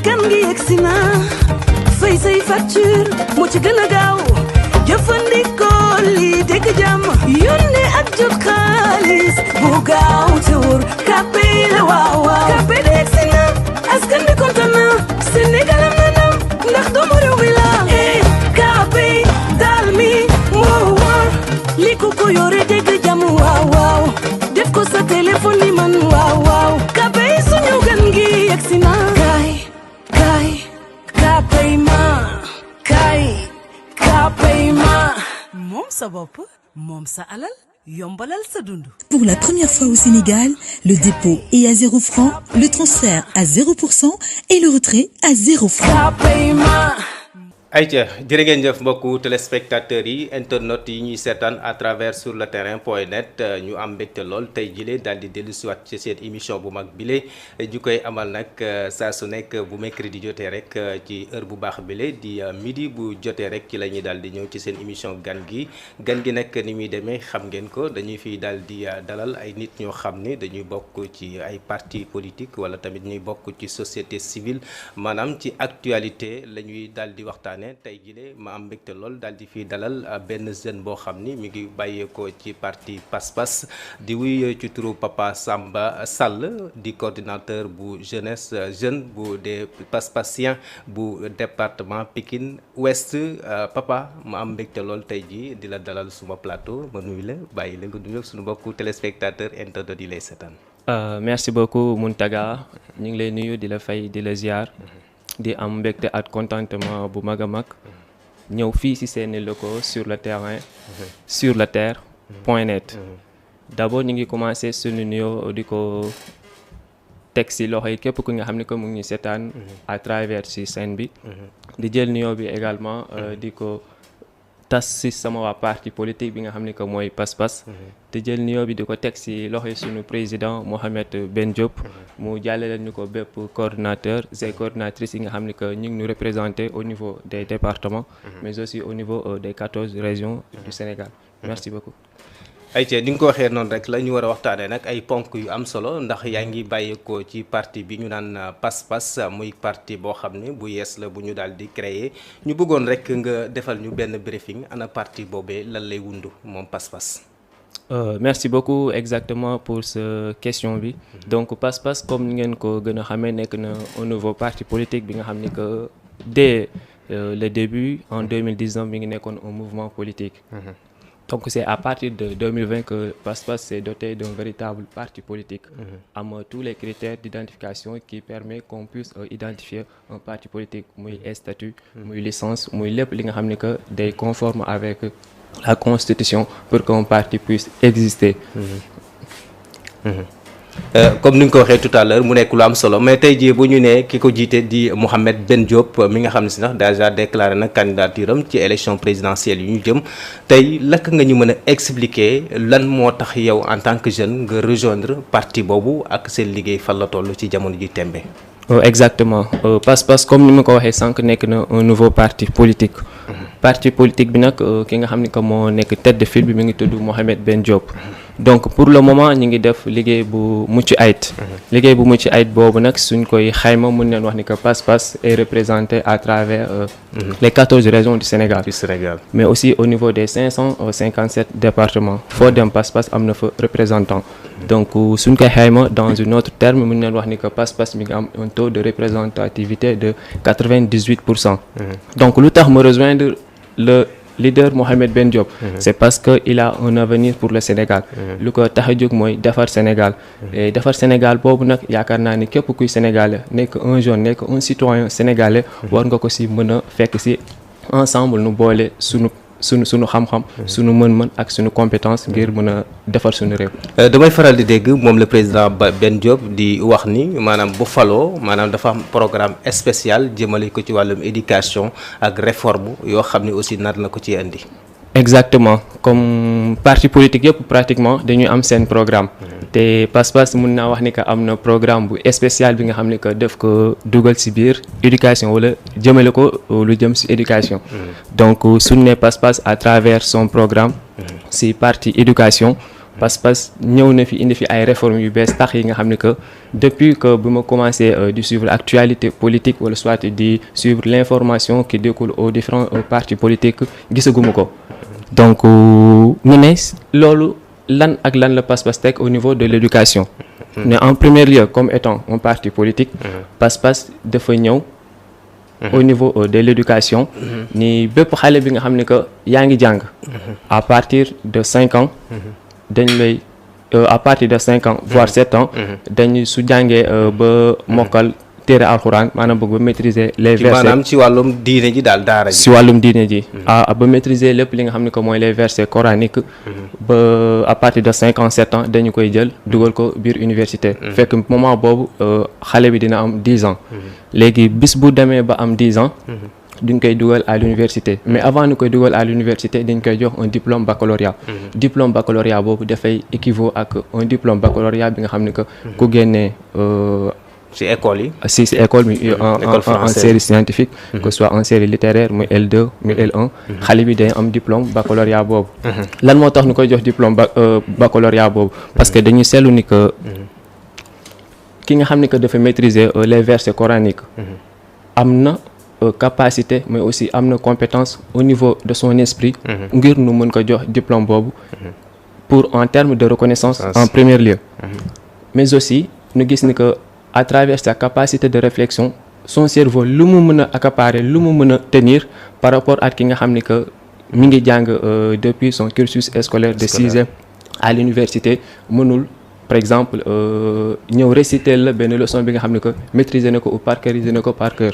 kan gi yegsi na fay say facture moo ci gën a gaaw jëfandikoo lii dégg jàmm yónnee ak jot xaalis bu gaaw te wóor Kpay la waaw waaw Kpay de yegsi na askan bi kontaan na Sénégal am na ndam ndax doomu réew mi la Kpay daal mi moo wóor li ku ko yore dégg jàmm waaw waaw def ko sa téléphone ni man waaw waaw Kpay suñu gan gi yegsi na Kpay ma Kpay ma moom sa bopp moom sa alal yombalal sa dund. Pour la première fois au Sénégal, le dépôt est à 0 francs, le transfert à 0% et le retrait à 0 francs. ayca jërë ngeen jëf mbokku téléspectateurs yi internautes yi ñuy seetaan à travers sur le terrain.net ñu am mbégte lool tey jile daal di dellu siwaat ci seen émission bu mag bile ju koy amal nag saa su nekk bu mercredi jotee rek ci heure bu baax bile di midi bu jotee rek ci la ñuy daal di ñëw ci seen émission gan gi nag ni muy demee xam ngeen ko dañuy fiy daal di dalal ay nit ñoo xam ne dañuy bokk ci ay parti politique wala tamit ñuy bokk ci société civile maanaam ci actualité la ñuy daal di waxtaan. tey jii ma am mbégte lool daal di fi dalal benn jeune boo xam ni mi ngi bàyyeekoo ci parti Pass-Pass di wuy ci turu Papa Samba Sall di coordinateur bu jeunesse jeune bu des Pass-Passiens bu département Pikine Ouest Papa ma am mbégte lool tey jii di la dalal suma plateau ma nuyu la bàyyi la nga nuyu suñu mbokku téléspectateur internautes yi lay seetaan. Merci beaucoup Mountaga ñu ngi lay nuyu di la fay di la ziar. di am mbégte ak contentement bu mag a mag ñëw fii ci seeni locaux sur le terrain sur le terre.net d'abord ñu ngi commencé suñu nuyoo di ko teg ci loxo yi képp ku nga xam ne que mu ngi seetaan à travers ci scène bi di jël nuyoo bi également di ko tas ci sama waa parti politique bi nga xam ne que mooy Pass-Pass te jël nuyoo bi di ko teg ci loxo yi suñu président Mohamed Ben Diop mu jàllale ñu ko bépp coordinateur et coordinatrices yi nga xam ne que ñu ngi ñu représenté au niveau des départements mais aussi au niveau des 14 régions du Sénégal merci beaucoup. ayca ni nga ko waxee noonu rek la ñu war a waxtaanee nag ay ponk yu am solo ndax yaa ngi bàyyeekoo ci parti bi ñu naan Pass-Pass muy parti boo xam ne bu yees la bu ñu daal di créer ñu bëggoon rek nga defal ñu benn briefing ana parti boobee lan lay wundu moom Pass-Pass. Merci beaucoup exactement pour cette question bi donc Pass-Pass comme ni ngeen ko gën a xamee nekk na un nouveau parti politique bi nga xam ni que dès le début en 2019 mi ngi nekkoon un mouvement politique. Donc c'est à partir de 2020 que Pass-Pass s'est doté d'un véritable parti politique am tous les critères d'identification qui permet qu'on puisse identifier un parti politique muy statut muy licence muy lépp li nga xam ne que day conforme avec la constitution pour qu'un parti puisse exister. Comme ni nga ko waxee tout à l'heure mu nekk lu am solo mais tey jii bu ñu nee ki ko jiite di Mohamed Ben Diop mi nga xam ne si ndax déjà déclaré na candidature am ci élection présidentielle yu ñu jëm tey lakk nga ñu mën a expliquer lan moo tax yow en tant que jeune nga rejoindre parti boobu ak seen liggéey fan la toll ci jamono ji tembe. Exactement Pass-Pass comme ni ma ko waxee sànq nekk na un nouveau parti politique. Parti politique bi nag ki nga xam ne que moo nekk tête de file bi mi ngi tudd Mohamed Ben Diop. donc pour le moment ñu ngi def liggéey bu mucc ayib. liggéey bu mucc ayib boobu nag suñ koy xayma mën nañ wax ni que Pass-Pass est représenté à travers les 14 régions du Sénégal. mais aussi au niveau des 557 départements foo dem Pass-Pass am na fa représentant. donc suñ koy xayma dans un autre terme mën nañ wax ni que Pass-Pass mi ngi am un taux de représentativité de 98%. donc lu tax ma rejoindre le leader Mohamed Ben Diop. C'est parce que il a un avenir pour le Sénégal. lu ko tax a jóg mooy defar Sénégal. et defar Sénégal boobu nag yaakaar naa ni képp kuy sénégalais nekk un jeune nekk un citoyen sénégalais war nga ko si mën a fekk si ensemble nu boole sunu xam-xam. sunu mën-mën ak sunu compétence ngir mën a defar sunu réew. damay faral di dégg moom le président Ben Diop di wax ni maanaam bu faloo maanaam dafa am programme spécial jëmale ko ci wàllum éducation ak réforme yoo xam ne aussi nar na ko ci indi. exactement comme parti politique yëpp pratiquement dañuy am seen programme. te Pass-Pass mun naa wax ni que am na programme bu spécial bi nga xam ne que def ko dugal ci biir éducation wala jëmale ko lu jëm ci éducation. donc suñu ne Pass-Pass à travers son programme. ci partie éducation. Pass ñëw na fi indi fi ay réformes yu bees tax yi nga xam ne que depuis que bi ma commencé di suivre l'actualité politique wala soit di suivre l'information qui découle aux différents partis politiques gisaguma ko donc ñu ne loolu lan ak lan la Pass teg au niveau de l'éducation mais en premier lieu comme étant un parti politique Pass dafa ñëw au niveau de l'éducation ni bépp xale bi nga xam ne que yaa ngi jàng à partir de 5 ans dañ lay à partir de 5 ans voire 7 ans dañ su jàngee ba mokkal téere alxuraan maanaam bëgg ba maîtriser les versets maanaam ci wàllum diine ji daal daara ji si wàllum diine ji ba maîtriser lépp li nga xam ne que mooy les versets coraniques ba à partir de 5 ans 7 ans dañu koy jël dugal ko biir université fekk moment boobu xale bi dina am 10 ans léegi bis bu demee ba am 10 ans duñ koy dugal à l'université mais avant ñu koy dugal à l'université dañ koy jox un diplôme baccalauréat diplôme baccalauréat boobu dafay équivaut ak un diplôme baccalauréat bi nga xam ne que ku génnee ci école yi si école mi en série scientifique que ce soit en série littéraire muy L2 muy L1 xale bi day am diplôme baccalauréat boobu lan moo tax ñu koy jox diplôme baccalauréat boobu parce que dañuy seetlu ni que ki nga xam ne que dafa maîtriser les versets coraniques am na capacité mais aussi am na compétence au niveau de son esprit ngir nu mën ko jox diplôme boobu pour en termes de reconnaissance en premier lieu mais aussi ñu gis ni que à travers sa capacité de réflexion son cerveau lu mu mën a accaparer lu mu mën a tenir par rapport ak ki nga xam ni que mi ngi jàng depuis son cursus scolaire de 6e à l'université mënul par exemple ñëw réciter la benn leçon bi nga xam ne que maîtriser na ko ou parcourir na ko par cœur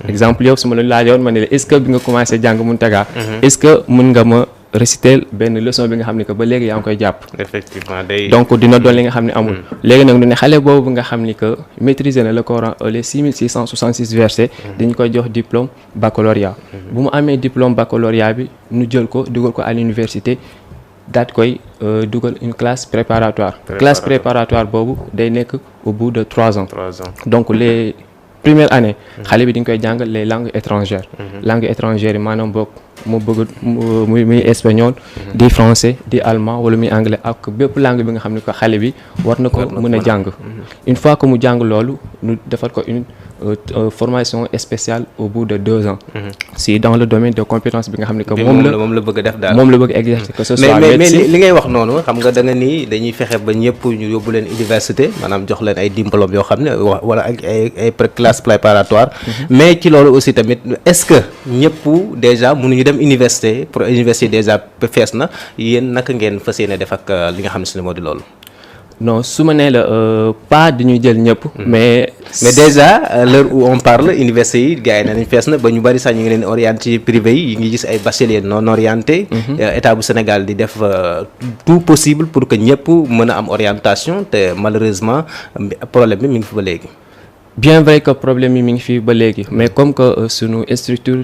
exemple yow su ma la laajoon ma ne la est-ce que bi nga commencé jàng Mountaga est-ce que mën nga ma réciter benn leçon bi nga xam ne que ba léegi yaa ngi koy jàpp effectivement day donc dina doon li nga xam ne amul léegi nag ñu ne xale boobu nga xam ni que maîtriser na le Coran les 6666 versets dañu koy jox diplôme baccalauréat bu mu amee diplôme baccalauréat bi ñu jël ko dugal ko à l'université daat koy dugal une classe préparatoire classe préparatoire boobu day nekk au bout de 3 ans donc les premières années xale bi dañ koy jàngal les langues étrangères langues étrangères yi maanaam boog mu bëgg muy espagnol di français di allemand wala muy anglais ak bépp langue bi nga xam ne ko xale bi war na ko mën a jàng une fois que mu jàng loolu ñu defal ko une formation spéciale au bout de 2 ans si dans le domaine de compétence bi nga xam ne que moom la bëgg a def daal moom la bëgg exercer que ce soit mais li ngay wax noonu xam nga da nga nii dañuy fexe ba ñëpp ñu yóbbu leen université maanaam jox leen ay diplôme yoo xam ne wala ay classe préparatoire mais ci loolu aussi tamit est-ce que ñëpp déjà mënuñu dem université pour université déjà fees na yéen naka ngeen fas yéene def ak li nga xam ne si ne moo di loolu non su ma nee la pas dañuy jël ñëpp mais déjà l'heure où on parle université yi gars yi nañ fees na ba ñu bari sax ñu ngi leen orienté ci privé yi ngi gis ay bacheliers non orientés état bu Sénégal di def tout possible pour que ñëpp mën a am orientation te malheureusement problème bi mi ngi fi ba léegi bien vrai que problème yi mi ngi fii ba léegi mais comme que sunu structure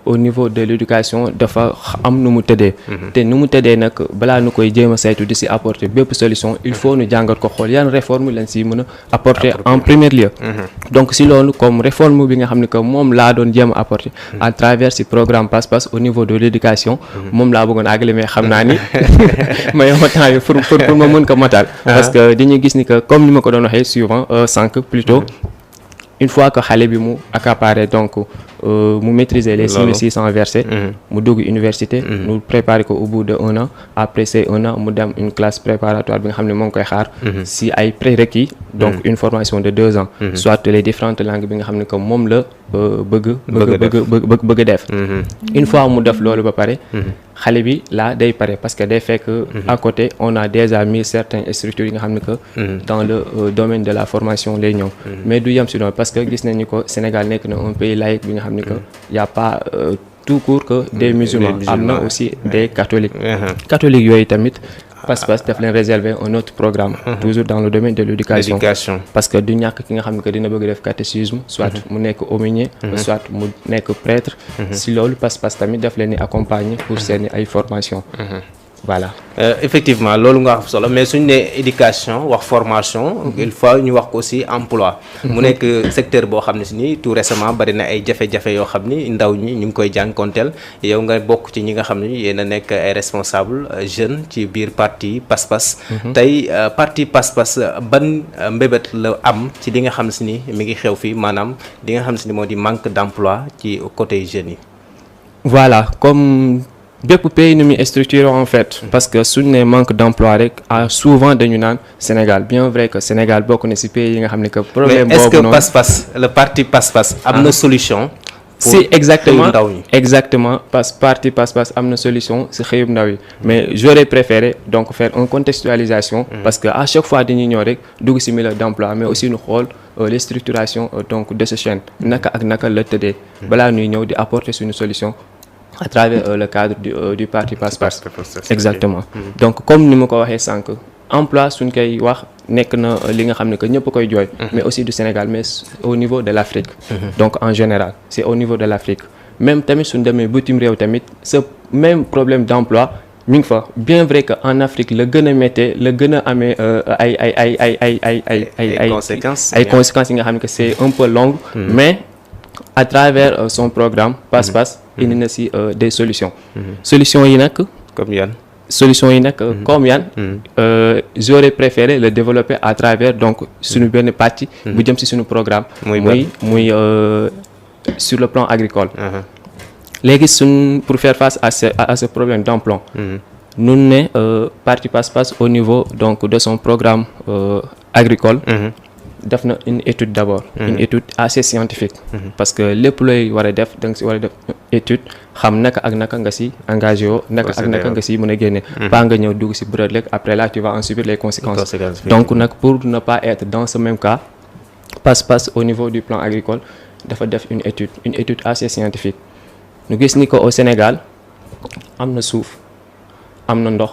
au niveau de l'éducation dafa am nu mu tëddee te nu mu tëddee nag balaa nu koy jéem a saytu di si apporter bépp solution il faut nu jàngat ko xool yan réforme lañ si mën a apporter en premier lieu donc si loolu comme réforme bi nga xam ne que moom laa doon jéem a apporter à travers si programme Pass au niveau de l'éducation moom laa bëggoon àggale mais xam naa ni ma yow ma temps yi pour ma mën ko matal parce que dañuy gis ni que comme ni ma ko doon waxee suivant sànq plutôt une fois que xale bi mu accaparé donc mu maîtriser les 6600 versets mu dugg université mu préparer ko au bout de 1 an après ces 1 an mu dem une classe préparatoire bi nga xam ne moo ngi koy xaar si ay prérequis donc une formation de 2 ans soit les différentes langues bi nga xam ne que moom la bëgg def une fois mu def loolu ba pare xale bi là day pare parce que day fekk à côté on a déjà mis certaines structures yi nga xam ne que dans le domaine de la formation lay ñëw mais du yem si noonu parce que gis nañu ko Sénégal nekk na un pays laïque bi nga xam ne que y a pas tout court que des musulmans am na aussi des catholiques catholiques yooyu tamit Pass daf leen réserver un autre programme toujours dans le domaine de l'éducation parce que du ñàkk ki nga xam ne que dina bëgg def catéchisme soit mu nekk aumônier soit mu nekk prêtre si loolu Pass tamit daf leen di accompagner pour seeni ay formation voilà. Effectivement loolu nga wax solo mais suñu nee éducation wax formation il faut ñu wax ko aussi emploi mu nekk secteur boo xam ne si nii tout récemment bari na ay jafe-jafe yoo xam ni ndaw ñi ñu ngi koy jànkonteel yow nga bokk ci ñi nga xam ne yéen a nekk ay responsable jeune ci biir parti Pass-Pass tey parti Pass-Pass ban mbébét la am ci li nga xam ne si ni mi ngi xew fii maanaam li nga xam ne si ni moo di manque d'emploi ci côté jeunes yi. Voilà, comme bépp pays nu muy structuré en fait parce que suñu ne manque d'emploi rek souvent dañu naan Sénégal bien vrai que Sénégal bokk na ci pays yi nga xam ne que problème boobu noonu mais est-ce que Pass-Pass le parti Pass-Pass am na solution si exactement parce que parti Pass-Pass am na solution ci xëyub ndaw yi mais j'aurais préféré donc faire une contextualisation parce que à chaque fois dañuy ñëw rek dugg ci milieu d'emploi mais aussi ñu xool les structurations donc de ce chaîne naka ak naka la tëddee balaa ñuy ñëw di apporter suñu solution à travers le cadre du parti Pass-Pass exactement donc comme ni ma ko waxee sànq emploi suñ koy wax nekk na li nga xam ne que ñëpp koy jooy mais aussi du Sénégal mais au niveau de l'Afrique donc en général c'est au niveau de l'Afrique même tamit suñ demee bitim réew tamit ce même problème d'emploi mi ngi fa bien vrai que en Afrique la gën a méttee la gën a amee ay conséquences yi nga xam ne que c'est un peu long mais à travers son programme Pass-Pass indi na ci des solutions solutions yi nag comme yan comme yan j'aurais préféré le développer à travers donc suñu benn partie bu jëm ci suñu programme muy sur le plan agricole léegi pour faire face à ce problème d'emploi nun ne parti Pass-Pass au niveau donc de son programme agricole def na une étude d'abord une étude assez scientifique parce que lépp looy war a def da nga ci war a def étude xam naka ak naka nga ci engagé woo naka ak naka nga ci mën a génne pas nga ñëw dugg ci bërët rek après là tu vas en subir les conséquences donc nag pour ne pas être dans ce même cas Pass-Pass au niveau du plan agricole dafa def une étude assez scientifique ñu gis ni ko au Sénégal am na suuf am na ndox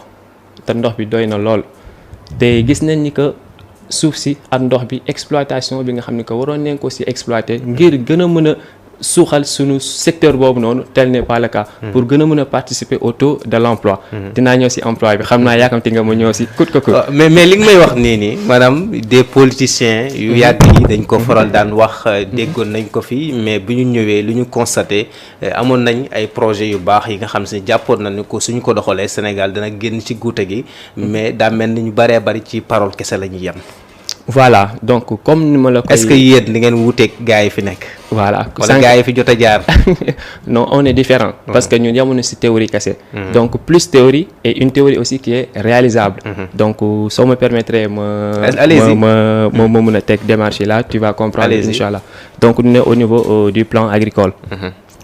te ndox bi doy na lool te gis nañ ni que suuf si ak ndox bi exploitation bi nga xam ne que waroon nañ ko ci exploiter ngir gën a mën a suuxal suñu secteur boobu noonu tel n'est pas le cas pour gën a mën a participer au taux de l'emploi dinaa ñëw ci emploi bi xam naa yaakamti nga ma ñëw ci kut ko mais li nga may wax nii maanaam des politiciens yu yàgg yi dañ ko faral daan wax déggoon nañ ko fi mais bu ñu ñëwee lu ñu constaté amoon nañ ay projets yu baax yi nga xam ci jàppoon nañu ko suñu ko doxalee Sénégal dana génn ci guute gi mais daa mel ni ñu bari ci parole kese la ñuy yem. Voilà donc comme ni ma la koy. Est-ce que yéen di ngeen wuuteeg gars yi fi nekk. voilà wala gars yi fi jot a jaar. non on est différent. parce que ñun yamuñu ci théorie kese. donc plus théorie et une théorie aussi qui est réalisable. donc soo me permettrez ma mën a teg démarche là tu vas comprendre inchallah donc ñu ne au niveau du plan agricole.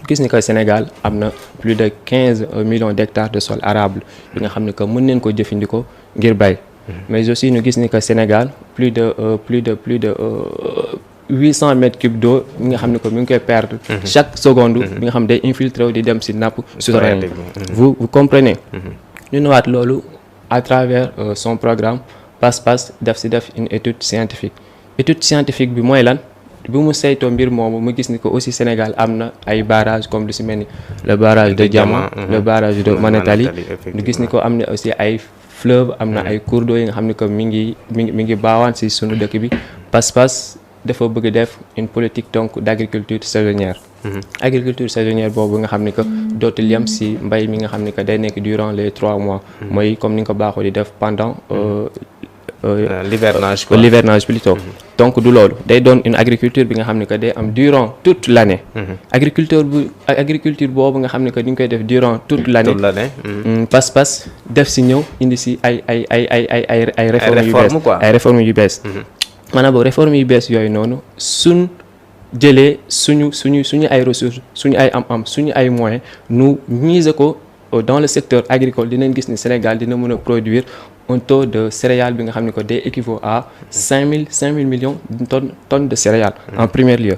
gis ni que Sénégal am na plus de 15 millions d'hectares de sol arable bi nga xam ne que mën nañ ko jëfandikoo ngir bay. mais aussi ñu gis ni que Sénégal plus de 800 mètres cubes d'eau bi nga xam ne que mi ngi koy perdre chaque seconde bi nga xam day infiltré wu di dem ci nappe souterraine vous comprenez ñu ñëwaat loolu à travers son programme Pass-Pass def une étude scientifique bi mooy lan bi mu saytoo mbir moomu mu gis ni que aussi Sénégal am na ay barrages comme lu ci mel ni le barrage de Diama le barrage de Manantali ñu gis ni ko am na aussi ay fleuve am na ay cours d'eau yi nga xam ne que mi ngi baawaan ci sunu dëkk bi Pass-Pass dafa bëgg def une politique donc d'agriculture saisonnière. agriculture saisonnière boobu nga xam ne que dootul yem ci mbay mi nga xam ne que day nekk durant les 3 mois. mooy comme ni nga ko baaxoo di def pendant. l'hivernage plutôt. donc du loolu day doon une agriculture bi nga xam ne que day am durant toute l'année. agriculture boobu nga xam ne que ni ñu koy def durant toute l'année. Pass-Pass def ci ñëw indi ci ay réformes yu bees. maanaam boobu réformes yu bees yooyu noonu suñ jëlee suñu ay ressources suñu ay am suñu ay moyens nu miser ko dans le secteur agricole dinañ gis ni Sénégal dina mën a produire un taux de céréales bi nga xam ne que day équivaut à 5000 millions de tonnes de céréales en premier lieu.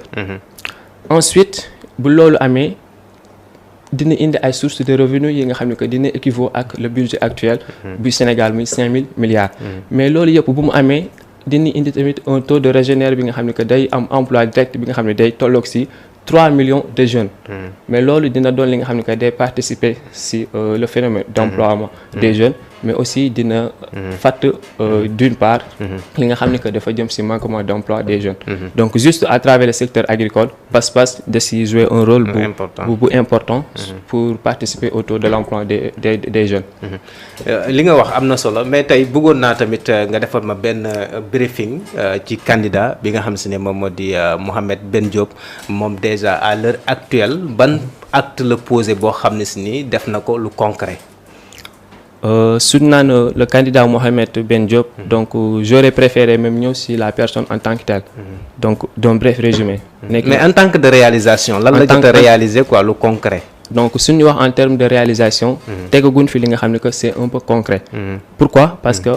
ensuite bu loolu amee dina indi ay sources de revenus yi nga xam ne que dina équivaut ak le budget actuel bu Sénégal muy 5000 milliards. mais loolu yëpp bu mu amee. dina indi tamit un taux de régénère bi nga xam ne que day am emploi direct bi nga xam ne day tolloog ci 3 millions de jeunes. Mais loolu dina doon li nga xam ne que day participer si le phénomène d'emploi des jeunes. Mais aussi dina fàtt d'une part li nga xam ne que dafa jëm ci manquement d'emploi des jeunes. Donc juste à travers le secteur agricole PAS de si jouer un rôle bu important pour participer autour de l'emploi des jeunes. li nga wax am na solo mais tey bëggoon naa tamit nga defal ma benn briefing ci candidat bi nga xam si ne moom moo di Mohamed Ben Diop moom déjà à l'heure actuelle ban acte la posé boo xam ne si ni def na ko lu concret. Su naan le candidat Mohamed Ben Diop donc j'aurais préféré même ñëw si la personne en tant que telle. Donc d'un bref résumé. Mais en tant que de réalisation lan la jot a réaliser quoi lu concret. Donc suñu wax en termes de réalisation tegaguñ fi li nga xam ne que c'est un peu concret. Pourquoi? Parce que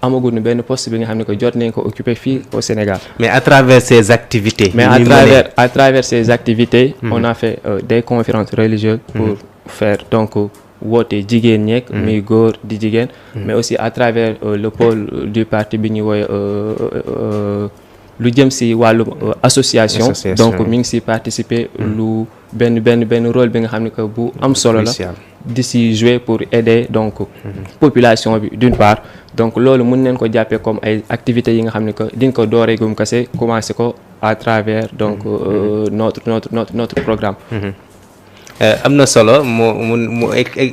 amaguñu benn poste bi nga xam ne que jot nañ ko occuper fii au Sénégal. Mais à travers ces activités. Mais à travers ces activités on a fait des conférences religieuses pour faire donc woote jigéen ñeek muy góor di jigéen mais aussi à travers le pôle du parti bi ñuy woowe lu jëm ci wàllu association donc mi ngi ci participer lu benn rôle bi nga xam ne que bu am solo la di ci jouer pour aider donc population bi d'une part donc loolu mën nañ ko jàppee comme ay activités yi nga xam ne que diñ ko dooree gum kase commencer ko à travers donc notre programme. am na solo mu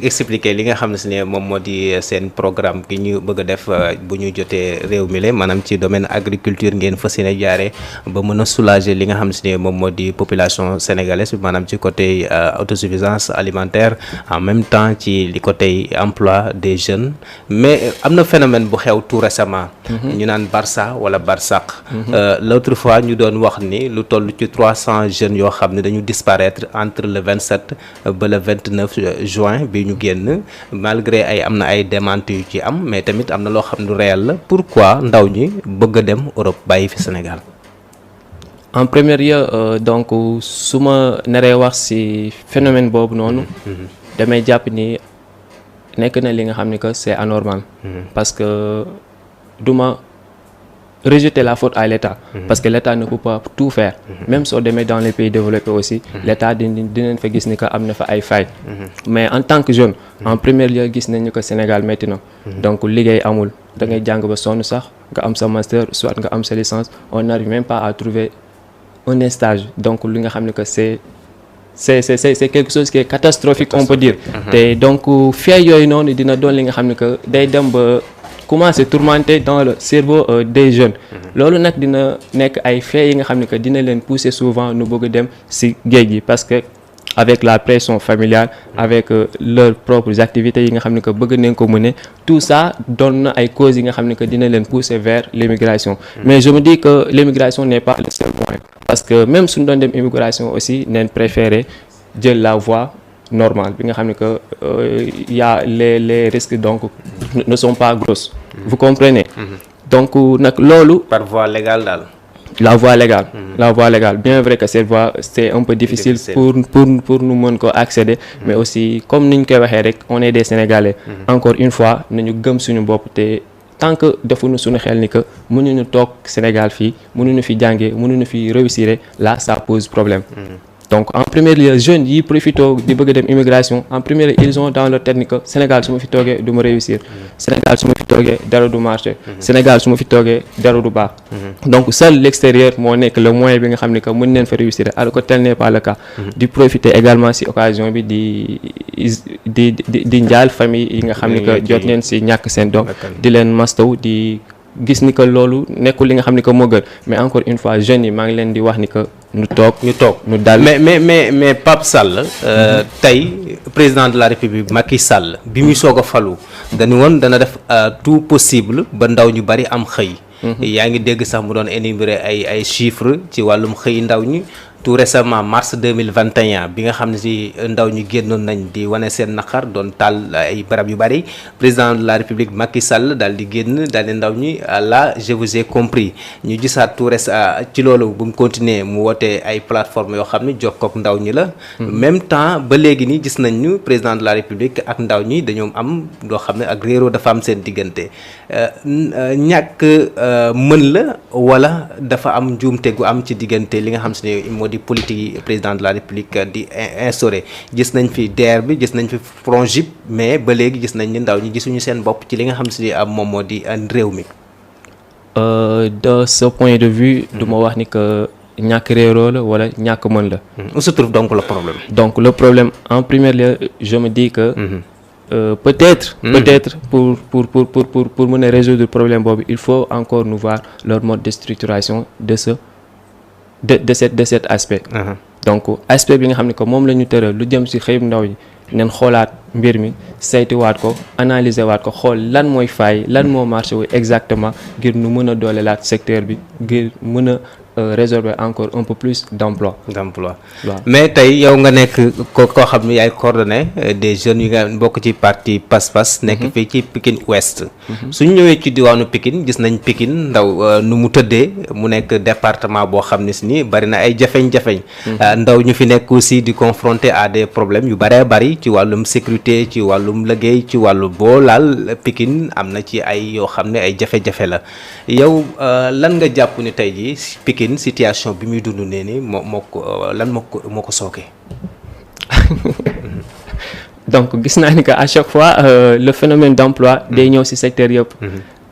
expliquer li nga xam ne si ne moom moo di seen programme gi ñu bëgg a def bu ñu jotee réew mi la maanaam ci domaine agriculture ngeen fas yéene jaaree ba mën a soulager li nga xam ne si ne moom moo di population sénégalaise bi maanaam ci côté autosuffisance alimentaire en même temps ci li côté emploi des jeunes mais am na phénomène bu xew tout récemment ñu naan Barça wala Barsaq l'autre fois ñu doon wax ni lu toll ci 300 jeunes yoo xam ne dañu disparaître entre le 27 ba le 29 juin bi ñu génn malgré am na ay démentis yu ci am mais tamit am na loo xam ne réel la pourquoi ndaw ñi bëgg a dem Europe bàyyi fi Sénégal. En premier lieu donc su ma naree wax ci phénomène boobu noonu damay jàpp ni nekk na li nga xam ne que c'est anormal parce que duma rejeter la faute à l'État parce que l'État ne peut pas tout faire même soo demee dans les pays développés aussi l'État dinañ fa gis ni que am na fa ay failles mais en tant que jeune en premier lieu gis nañu que Sénégal métti na donc liggéey amul da ngay jàng ba sonn sax nga am sa master soit nga am sa licence on n'arrive même pas à trouver un stage donc li nga xam ne que c'est quelque chose qui est catastrophique on peut dire te donc faits yooyu noonu dina doon li nga xam ne que day dem ba commencer tourmenter dans le cerveau des jeunes loolu nag dina nekk ay faits yi nga xam ne que dina leen pousser souvent nu bëgg a dem ci géej gi parce que avec la pression familiale avec leurs propres activités yi nga xam ne que bëgg nañ ko mener tout ça donne na ay causes yi nga xam ne que dina leen pousser vers l'immigration mais je me dis que l'immigration n'est pas le seul point parce que même suñu doon dem immigration aussi nañ préférer jël la voie normale bi nga xam ne que y a les risques donc ne sont pas grosses vous comprenez donc nag loolu par voie légale daal la voie légale bien vrai que cette voie c'est un peu difficile pour nous mën ko accéder mais aussi comme niñ koy waxee rek on est des Sénégalais encore une fois nañu gëm suñu bopp te tant que defuñu suñu xel ni que mënuñu toog Sénégal fii mënuñu fi jàngee mënuñu fi réussir là ça pose problème donc en premier lieu jeunes yi profito di bëgg dem immigration en premier lieu ils ont dans leur tête ni que Sénégal su ma fi toogee du ma réussir Sénégal su ma fi toogee dara du marché Sénégal su ma fi toogee dara du baax donc seul l'extérieur moo nekk le moyen bi nga xam ne que mën neen fa réussir alors que tel n'est pas le cas di profiter également ci occasion bi di njaal famille yi nga xam ne que jot neen ci ñàkk seen doom di leen mastaw di gis ni que loolu nekkul li nga xam ne que moo gën mais encore une fois jeunes yi maa ngi leen di wax ni que ñu toog ñu dal mais Pape Sall tey président de la République Macky Sall bi muy soog a falu dañu woon dana def tout possible ba ndaw ñu bari am xëy yaa ngi dégg sax mu doon énumérer ay chiffres ci wàllum xëy ndaw ñi tout récemment mars 2021 bi nga xam ne si ndaw ñi génnoon nañ di wane seen naqar doon taal ay barab yu bari président de la République Macky Sall daal di génn daal di ndaw ñi là je vous ai compris ñu gisaat tout ci loolu bu mu continuer mu woote ay plateformes yoo xam ne jokkook ndaw ñi la même temps ba léegi nii gis nañ ñu président de la République ak ndaw ñi dañoo am loo xam ne ak réeroo dafa am seen diggante ñàkk mën la wala dafa am njuumte gu am ci diggante li nga xam si ne moo di politique président de la République di instauré gis nañ fi DER bi gis nañ fi FRONGIP mais ba léegi gis nañ ni ndaw ñi gisuñu seen bopp ci li nga xam si moom moo di réew mi. De ce point de vue du ma wax ni que ñàkk réeroo la wala ñàkk mën la. Où se trouve donc le problème? Donc le problème en premier lieu je me dis que peut-être pour mën a résoudre le problème boobu il faut encore nous voir leur mode de structuration de cet aspect. Donc aspect bi nga xam ne que moom la ñu tëral lu jëm ci xëyum ndaw yi neen xoolaat mbir mi saytuwaat ko analyser waat ko xool lan mooy faay lan moo marché wu exactement ngir nu mën a doolelaat secteur bi ngir mën a résorber encore un peu plus d'emploi. Waaw. Mais tey yow nga nekk koo xam ne yaay coordonné des jeunes yi nga bokk ci parti Pass-Pass nekk fii ci Pikine Ouest. suñu ñëwee ci diwaanu Pikine gis nañ Pikine ndaw nu mu tëddee mu nekk département boo xam ne si ni bari na ay jafeñ-jafeñ. ndaw ñu fi nekk aussi di confronté à des problèmes yu bëree bari ci wàllum sécurité ci wàllum liggéey ci wàllu boo laal Pikine am na ci ay yoo xam ne ay jafe-jafe la yow lan nga jàpp ni tey jii Pikine situation bi muy dund nee ni moo ko sooke. Donc gis naa ni que à chaque fois le phénomène d'emploi day ñëw ci secteur yëpp.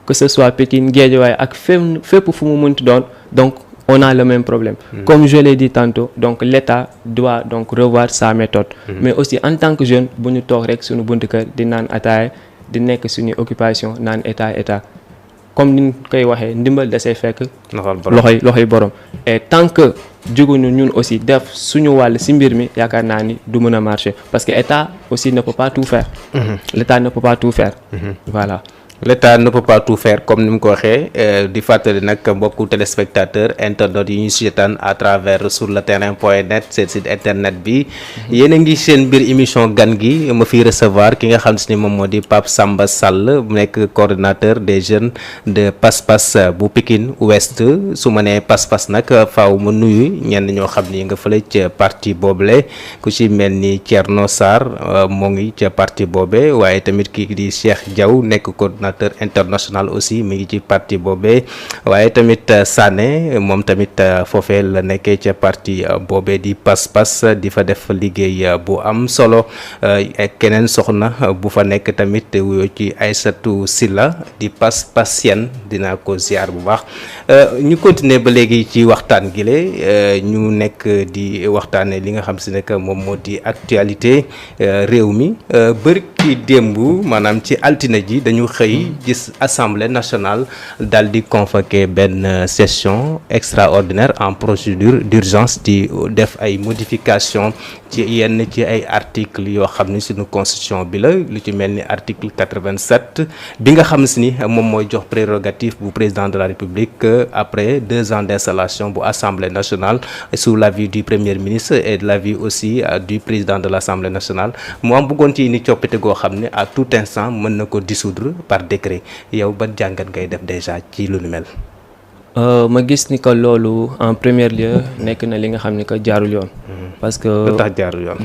Que ce soit Pikine Guédiawaye ak fépp fu mu mënti doon donc on a le même problème. Comme je l'ai dit tantôt donc l'État doit donc revoir sa méthode. Mais aussi en tant que jeune bu ñu toog rek suñu buntu kër di naan ataaya di nekk suñu occupation naan état. Comme ni ñu koy waxee ndimbal da say fekk loxoy borom et tant que juguñu ñun aussi def suñu wàll ci mbir mi yaakaar naa ni du mën a marcher parce que état aussi ne peut pas tout faire. L'état ne peut pas tout faire. Voilà. L'État ne peut pas tout faire comme ni mu ko waxee di fàttali nag mbokku téléspectateurs internautes yi ñu seetaan à travers sur le terrain.net seen site internet bi yéen a ngi seen biir émission gan gi ma fiy recevoir ki nga xam si ni moom moo di Pape Samba Sall mu nekk coordonnateur des jeunes de Pass-Pass bu Pikine Ouest su ma nee Pass-Pass nag faaw ma nuyu ñenn ñoo xam ni nga fële ca parti boobule ku ci mel ni Thierno Sarr moo ngi ca parti boobe waaye tamit kii di Cheikh Diaw nekk coordonnateur international aussi mi ngi ci parti boobee waaye tamit Sané moom tamit foofee la nekkee ca parti boobee di Pass-Pass di fa def liggéey bu am solo keneen soxna bu fa nekk tamit wuyoo ci Aïssatou Silla di Pass-Passienne dinaa ko ziar bu baax ñu continuer ba léegi ci waxtaan gi ñu nekk di waxtaane li nga xam si ne que moom moo di actualité réew mi bëri ki démb maanaam ci altine ji dañu xëy gis assemblée nationale daal di convoquer benn session extraordinaire en procédure d'urgence di def ay modifications ci yenn ci ay articles yoo xam ni suñu constitution bi la lu ci mel ni article 87 bi nga xam si ni moom mooy jox prérogative bu président de la République après 2 ans d'installation bu assemblée nationale sous l'avis du premier ministre et de l'avis aussi du président de l'assemblée nationale mu am bëggoon ci ni coppite goo xam ne à tout instant mën na ko dissoudre par décret yow ba jàngat ngay def déjà ci lu nu mel. ma gis ni que loolu en premier lieu nekk na li nga xam ni que jaarul yoon. parce que lu tax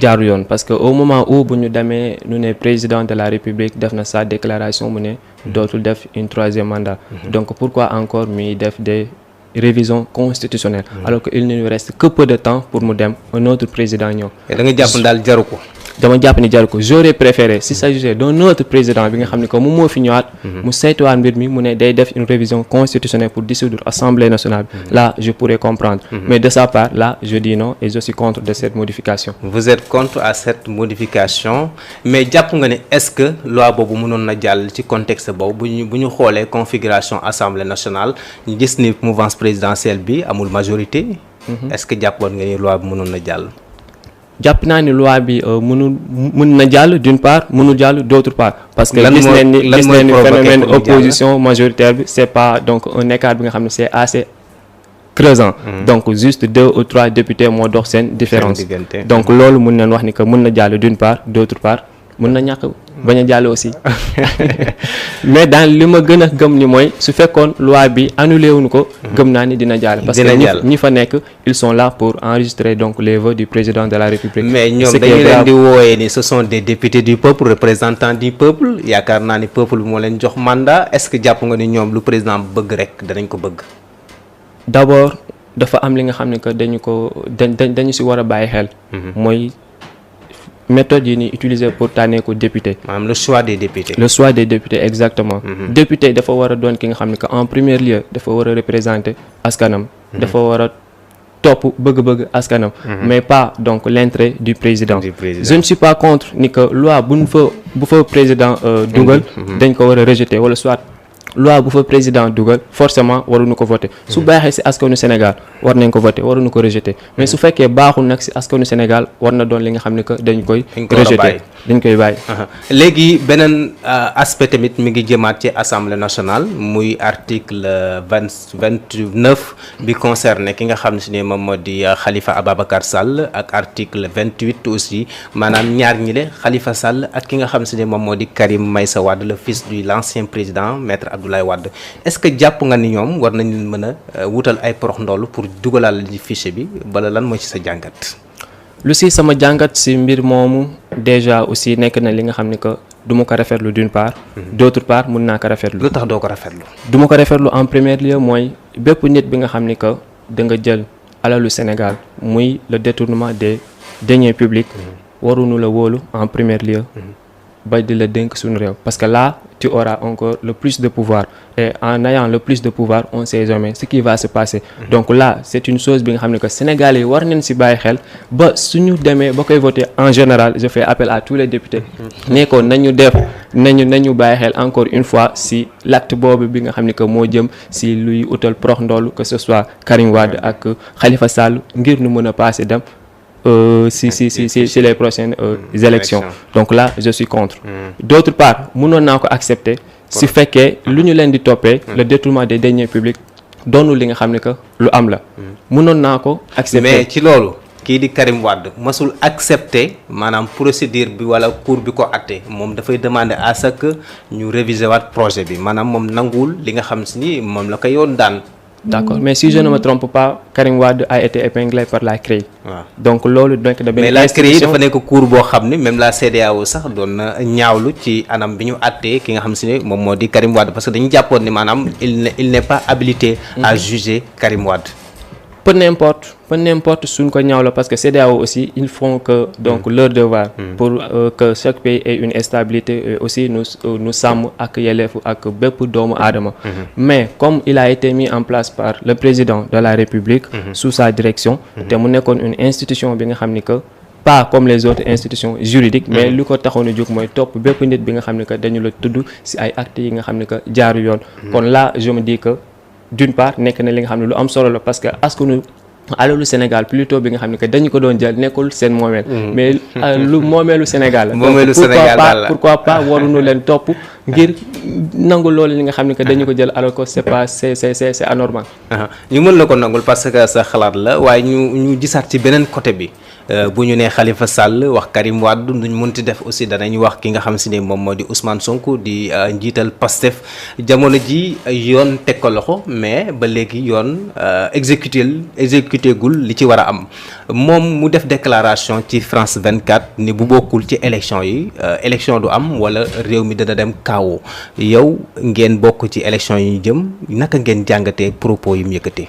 jaarul yoon parce que au moment où bu ñu demee nu ne président de la République def na sa déclaration mu ne dootul def une 3e mandat. Donc pourquoi encore muy def des révisions constitutionnelles. Alors que il ne nous reste que peu de temps pour mu dem un autre président ñëw. da nga jàpp daal jaru ko. dama jàpp ni jaru ko j'aurais préféré s'il s'agissait d'un autre président bi nga xam ne que moom moo fi ñëwaat mu saytuwaat mbir mi mu ne day def une révision constitutionnelle pour dissoudre Assemblée nationale là je pourrais comprendre mais de sa part là je dis non et je suis contre de cette modification. Vous êtes contre à cette modification mais jàpp nga ne est-ce que loi boobu mënoon na jàll ci contexte boobu bu ñu xoolee configuration Assemblée nationale ñu gis ni mouvance présidentielle bi amul majorité est-ce que jàppoon nga ni loi bi mënoon na jàll. jàpp naa ni loi bi mën na jàll d'une part mënul jàll d'autre part parce que gis nañ ni phénomène opposition majoritaire bi c'est pas donc un écart bi nga xam ne c'est assez creusant donc juste 2 ou 3 députés moo dox seen différence donc loolu mën nañ wax ni que mën na jàll d'une part d'autre part mën na ñàkk bañ a jàll aussi mais dans li ma gën a gëm ni mooy su fekkoon loi bi annulé wuñu ko gëm naa ni dina jàll parce que ñi fa nekk ils sont là pour enregistrer donc les vœux du président de la République. Mais ñoom dañu leen di wooyee ni ce sont des députés du peuple représentants du peuple yaakaar naa ni peuple moo leen jox mandat est-ce que jàpp nga ni ñoom lu président bëgg rek danañ ko bëgg. D'abord dafa am li nga xam ne que dañu si war a bàyyi xel. mooy méthode yi ni utiliser pour tànnee ko député. maanaam le choix des députés. le choix des députés exactement. député dafa war a doon ki nga xam ne que en premier lieu dafa war a représenter askanam. dafa war a topp bëgg-bëgg askanam. mais pas donc l'intérêt du président. Je ne suis pas contre ni que loi bu fa président dugal. dañ ko war a rejeter wala soit loi bu fa président dugal forcément waruñu ko voter su baaxee ci askanu Sénégal war nañ ko voter waruñu ko rejeter mais su fekkee baaxul nag ci askanu Sénégal war na doon li nga xam ne que dañ koy rejeter dañ koy bàyyi. léegi beneen aspect tamit mi ngi jëmaat ci assemblée nationale muy article 29 bi concerné ki nga xam ne si ne moom moo di Khalifa Ababacar Sall ak article 28 aussi maanaam ñaar ñi le Khalifa Sall ak ki nga xam ne si ne moom moo di Karim Meïssa Wade le fils de l'ancien président maître Abdoulaye Wade est-ce que jàpp nga ni ñoom war nañ leen mën a wutal ay porox ndoll pour dugalal di fichier bi bala lan mooy ci sa jàngat. lu si sama jàngat si mbir moomu déjà aussi nekk na li nga xam ne que du ma ko rafetlu d'une part. d'autre part mun naa ko rafetlu. lu tax doo ko rafetlu. du ma ko rafetlu en premier lieu mooy bépp nit bi nga xam ni que da nga jël alalu Sénégal muy le détournement des deniers publics. waruñu la wóolu en premier lieu. ba di la dénk suñu réew parce que là tu auras encore le plus de pouvoir et en ayant le plus de pouvoir on sait jamais ce qui va se passer. donc là c'est une chose bi nga xam ne que Sénégalais yi war nañ si bàyyi xel ba suñu demee ba koy voter en général je fais appel à tous les députés ne ko nañu bàyyi xel encore une fois si l'acte boobu bi nga xam ne que moo jëm si luy utal prox ndoolu que ce soit Karim Wade ak Khalifa Sall ngir nu mën a passer dem si les prochaines élections. Donc là, je suis contre. D'autre part, mënoon naa ko accepter si fekkee lu ñu leen di toppee le détournement des deniers publics doonul li nga xam ne que lu am la. mënoon naa ko accepter. mais ci loolu kii di Karim Wade masul accepter maanaam procédure bi wala cour bi ko àtte moom dafay demander à ce que ñu réviser waat projet bi maanaam moom nanguwul li nga xam si ni moom la ko yoon daan. D'accord mais si je ne me trompe pas Karim Wade a été épinglé par la CREI. waaw donc loolu donc da benn mais la CREI dafa nekk cour boo xam ne même la CEDEAO sax doon na ñaawlu ci anam bi ñu àttee ki nga xam si ne moom moo di Karim Wade parce que dañu jàppoon ni maanaam il n'est pas habilité à juger Karim Wade. peu n'importe suñ ko ñaaw la parce que CEDEAO aussi ils font que donc leur devoir pour que chaque pays ait une stabilité et aussi nous sàmm ak yelleefu ak bépp doomu aadama mais comme il a été mis en place par le président de la République sous sa direction te mu nekkoon une institution bi nga xam ni que pas comme les autres institutions juridiques mais lu ko taxoon a jóg mooy topp bépp nit bi nga xam ni que dañu la tudd ci ay actes yi nga xam ni que jaaru yoon kon là je me dis que d'une part nekk na li nga xam ne lu am solo la parce que askanu alalu Sénégal plutôt bi nga xam ne que dañu ko doon jël nekkul seen moomeel mais lu moomeelu Sénégal la pourquoi pas waruñu leen topp ngir nangu loolu li nga xam ne que dañu ko jël alors que c'est anormal. ñu mën la ko nangul parce que sa xalaat la waaye ñu gisaat ci beneen côté bi bu ñu nee Khalifa Sall wax Karim Wade duñ mënti def aussi danañ wax ki nga xam si ne moom moo di Ousmane Sonko di njiital Pastef jamono ji yoon teg ko loxo mais ba léegi yoon exécuté gul li ci war a am moom mu def déclaration ci France 24 ni bu bokkul ci élection yi élection du am wala réew mi dana dem kawo yow ngeen bokk ci élection yi ñu jëm naka ngeen jàngatee propos yi mu yëkkatee.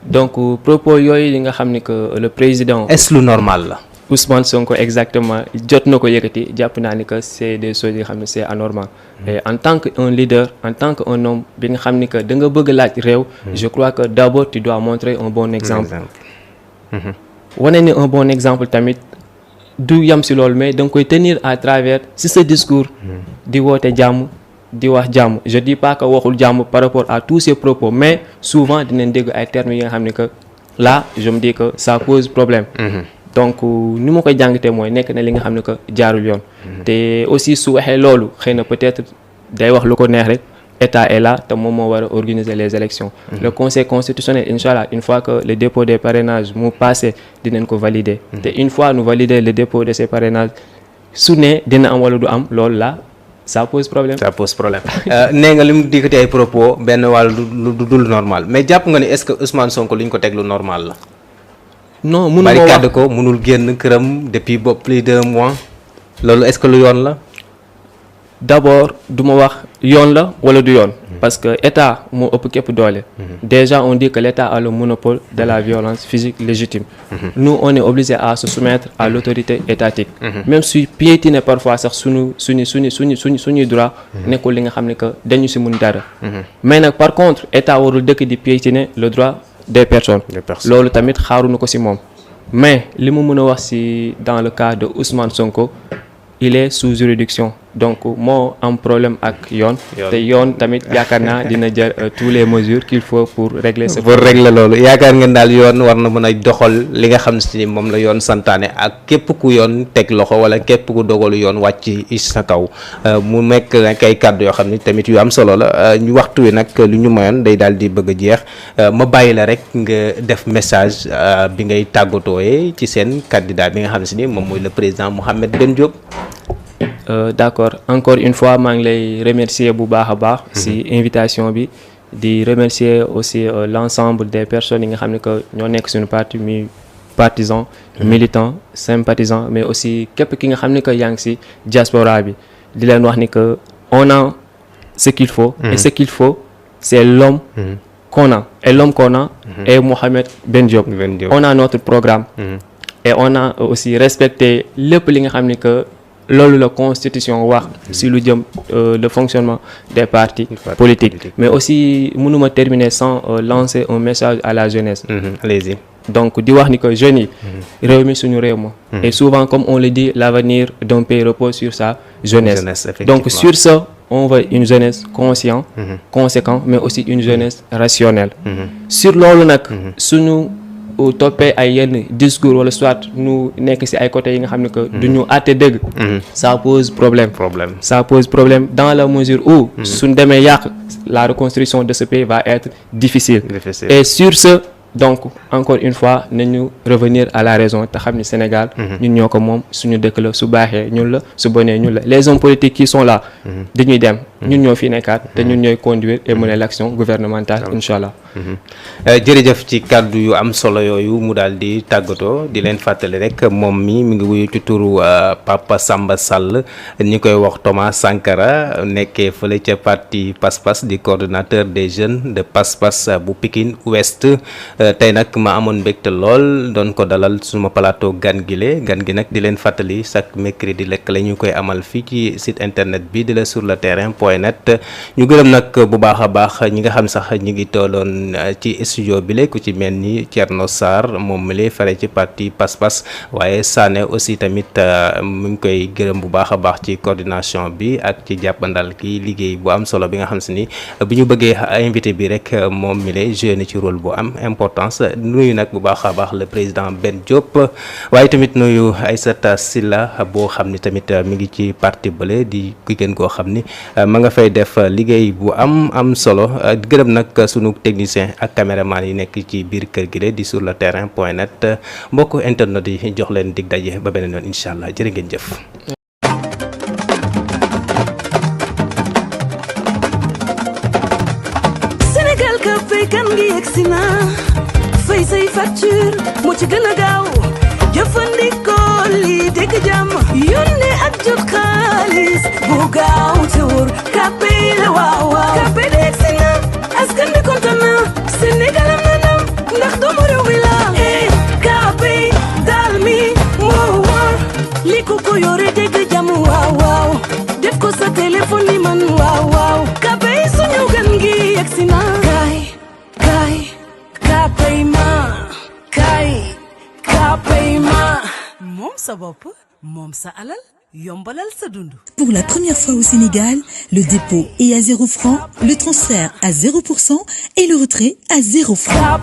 donc propos yooyu li nga xam ni que le président. est-ce lu normal la. Ousmane Sonko exactement jot na ko yëkkati jàpp naa ni que c'est des choses yi nga xam ne c'est anormal. et en tant que un leader en tant que un homme bi nga xam ni que da nga bëgg laaj réew. je crois que d'abord tu dois montrer un bon exemple. wane ni un bon exemple tamit du yam si loolu mais da nga koy tenir à travers si ce discours. di woote jàmm. di wax jàmm je dis pas que waxul jàmm par rapport à tous ces propos mais souvent dinañ dégg ay termes yi nga xam ne que là je me dis que ça pose problème. donc ni ma koy jàngatee mooy nekk na li nga xam ne que jaarul yoon. te aussi su waxee loolu xëy na peut-être day wax lu ko neex rek état est là te moom moo war a organiser les élections. le conseil constitutionnel inchallah une fois que le dépôt des parrainages mu passé dinañ ko valider. te une fois nous valider le dépôt de ces parrainages su ne dina am wala du am loolu là. ça pose problème. nee nga li mu dikkati ay propos benn wàllu lu dul normal mais jàpp nga ni est-ce que Ousmane Sonko li ñu ko teg lu normal la. non mënu ma wax barricade ko mënul génn këram depuis bopp plus d'un mois loolu est-ce que lu yoon la. d'abord du ma wax yoon la wala du yoon. parce que état moo ëpp képp doole. Déjà on dit que l'état a le monopole de la violence physique légitime. Nous on est obligé à se soumettre à l'autorité étatique. Même si piétiner parfois sax suñu droit nekkul li nga xam ne que dañu ci mun dara. Mais nag par contre état warul dëkk di piétiner le droit des personnes. Loolu tamit xaaruñu ko ci moom. Mais li mu mën a wax ci dans le cas de Ousmane Sonko il est sous juridiction donc moo am problème ak yoon. te yoon tamit yaakaar naa dina jël tous les mesures qu'il faut pour régler ce pour régler loolu yaakaar ngeen daal yoon war na mën a doxal li nga xam si ni moom la yoon santaane ak képp ku yoon teg loxo wala képp ku dogalu yoon wàcc sa kaw mu nekk ay kàddu yoo xam ni tamit yu am solo la ñu waxtu wi nag lu ñu mayoon day daal di bëgg a jeex ma bàyyi la rek nga def message bi ngay tàggatooyee ci seen candidat bi nga xam si ni moom mooy le président Mouhamed Ben Diop. D'accord encore une fois maa ngi lay remercier bu baax a baax ci invitation bi di remercier aussi l'ensemble des personnes yi nga xam ne que ñoo nekk suñu parti mi partisans militants sympathisants mais aussi képp ki nga xam ne que yaa ngi ci diaspora bi di leen wax ni que on a ce qu'il faut et ce qu'il faut c'est l'homme qu'on a et l'homme qu'on a est Mouhamed Ben Diop. On a notre programme et on a aussi respecté lépp li nga xam ne que loolu la constitution wax ci lu jëm le fonctionnement des partis politiques mais aussi mënuma terminer sans lancer un message à la jeunesse. Allez-y. Donc di wax ni que jeunes yi réew mi suñu réew ma et souvent comme on le dit l'avenir d'un pays repose sur sa jeunesse. Donc sur ce on veut une jeunesse consciente conséquente mais aussi une jeunesse rationnelle. Sur loolu nag suñu toppee ay yenn discours wala soit nu nekk ci ay côté yi nga xam ne que du ñu àtte dëgg ça pose problème ça pose problème dans la mesure où suñ demee yàq la reconstruction de ce pays va être difficile. Et sur ce donc encore une fois nañu revenir à la raison te xam ni Sénégal ñun ñoo ko moom suñu dëkk la su baaxee ñun la su bonee ñun la les hommes politiques qui sont là dañuy dem ñun ñoo fi nekkaat te ñun ñooy conduire et mener l'action gouvernementale inchallah. jërëjëf ci kàddu yu am solo yooyu mu daal di tàggatoo di leen fàttali rek moom mi ngi wuyu ci turu Papa Samba Sall ñi koy wax Thomas Sankara nekkee fële ca parti Pass-Pass di coordonnateur des jeunes de Pass-Pass bu Pikine Ouest. Tey nag ma amoon mbégte lool doon ko dalal suma plateau gan gi nag di leen fàttali chaque mercredi lekk la ñu koy amal fii ci site internet bi di la sur le terrain.net ñu gërëm nag bu baax a baax ñi nga xam sax ñi ngi tolloon ci studio bi la ku ci mel ni Thierno Sarr moom mi lay fare ci parti Pass-Pass waaye Sané aussi tamit mu ngi koy gërëm bu baax a baax ci coordination bi ak ci jàppandal ki liggéey bu am solo bi nga xam si ni bu ñu bëggee invité bi rek moom mi lay joué ci rôle bu am importance nuyu nag bu baax a baax le président Ben Diop waaye tamit nuyu Aïssata Silla boo xam ni tamit mi ngi ci parti bële di ki gën koo xam ni ma nga fay def liggéey bu am solo gërëm nag sunu technicien ak caméraman yi nekk ci biir kër gi di sur le terrain.net mbokku internet yi jox leen dig daje ba beneen yoon incha allah jërë ngeen jëf. Sénégal ka fay kan ngi yegsi na fay say facture moo ci gën a gaaw jëfandikoo lii dégg jàmm yónnee ak jot xaalis bu gaaw te wóor kàppe la waaw waaw kàppe de yegsi na askan bi kontaan na Sénégal am na ndam ndax doomu réew mi la kàppe daal mi moo wóor li ko ko yore dégg jàmm waaw waaw def ko sa téléphone ni man waaw waaw kàppe suñu gan gi yegsi na moom sa bopp moom sa alal yombalal sa dund. Pour la première fois au Sénégal, le dépôt est à 0 francs, le transfert à 0% et le retrait à 0 francs.